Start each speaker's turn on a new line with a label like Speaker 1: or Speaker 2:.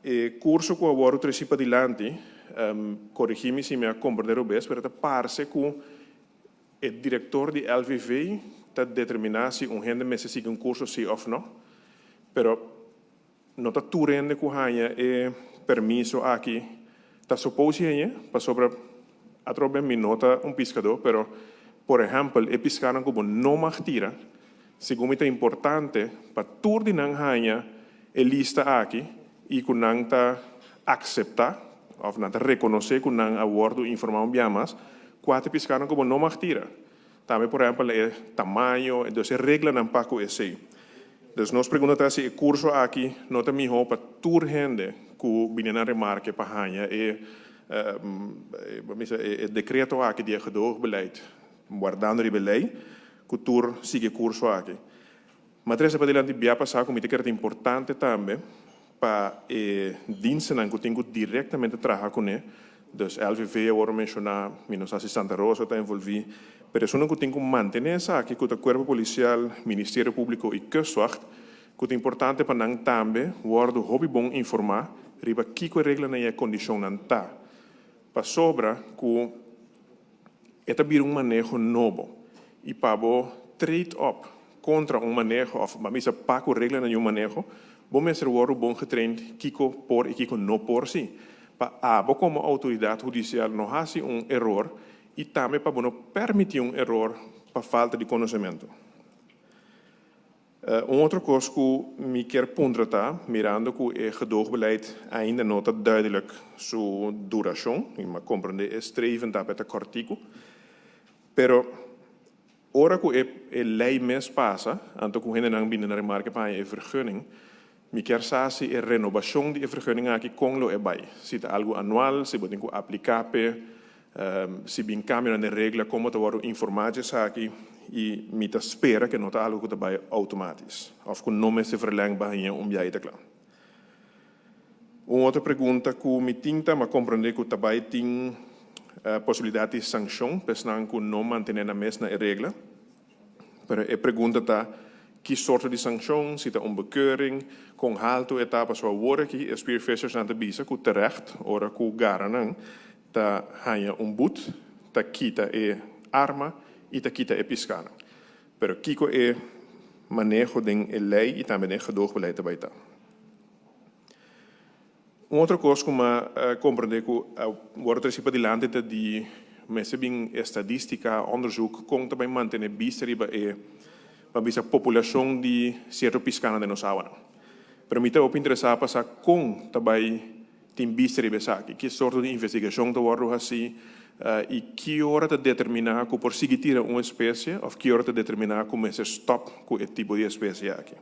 Speaker 1: E curso que agora trecipa adiante, corrigi-me se me compreender bem, mas parece que o diretor de LVV está determinar se gente necessita curso sim ou não, pero não está turende que hanya permiso aqui, está suposto para sobre a trobe me nota pescador, pero por exemplo, pescar como não martira, segundo é importante para tur de não hanya lista aqui e que não está aceitar ou não está reconhecer que não abordo informação bem mais, quatro pescar como não martira. Também, por exemplo, é tamanho, então a regra não pago esse. Então, nós perguntamos se o curso aqui não tem melhor para tur gente que vem na remarca para hanya decreto aqui de gedoogբeleid, guardando o beleid, que tur sigue curso aqui. Mas três para adiante bem passar como é importante também para diensten que tenho diretamente trabalhar com ele. Dus LVV agora mencionar, menos assim Santa Rosa está envolvido. Pero isso não que tenho que manter essa aqui com o Corpo Policial, Ministério Público e Kustwacht, que é importante para nós também, guardo hobby bom informar, riba que a regra não é condição não está. Para sobra que é vir manejo novo e para trade-up contra manejo, ou mas para que a regra não é manejo, vamos ser agora bom getraind, kiko por e kiko não por si. Para como autoridade judicial não hace erro e também para não permitir erro para falta de conhecimento. Outra coisa que me quer ponderar, mirando que o gedoogbeleid ainda não está duidelijk sua duração, e me compreende streven daarbij te kortico, pero ora que a lei mês passa, anto que gente não binnen na remarca para a vergunning, me quer saber se a renovação de vergunning aqui com lo é bai, se é algo anual, se pode aplicar se bem cambia na regra como te vou informar aqui e me espera que não está algo que vai automatisch of que não me se verlengbaar jij te klaar. Outra pergunta que me tinta, mas compreender que também tem possibilidade de sanção, pensando que não manter na mesma regra. Pero a pergunta está que soort de sanção, se é bekeuring, com halto etapas waar worden que as spearfishers aan te bieden, que terecht, ora que garanang, ta hanya boet, ta kita arma e ta kita pescana. Pero kiko manejo den lei e também gedoogbeleid erbij ta. Outra coisa que compreender que wordt er de landen dat die mensen bing statistica onderzoek komt erbij mantener bisteriba maar bisa população de certo pescana de nos awan. Permite op interessar passar com também tem bisteriba aqui, que sorte de investigação do wordo assim e que hora de determinar que por seguir uma espécie ou que hora de determinar como é stop com esse tipo de espécie aqui.